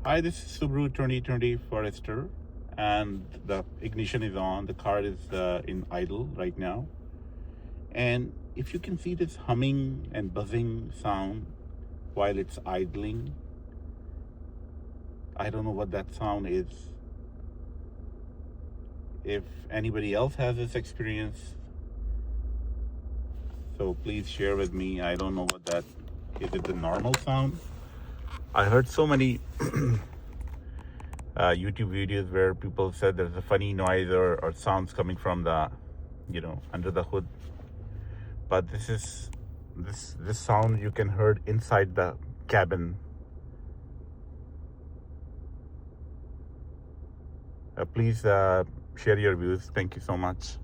Hi, this is Subaru 2020 Forester, and the ignition is on. The car is in idle right now. And if you can see this humming and buzzing sound while it's idling, I don't know what that sound is. If anybody else has this experience, so please share with me. I don't know what that is. It the normal sound? I heard so many YouTube videos where people said there's a funny noise or sounds coming from the, under the hood. But this sound you can heard inside the cabin. Please share your views. Thank you so much.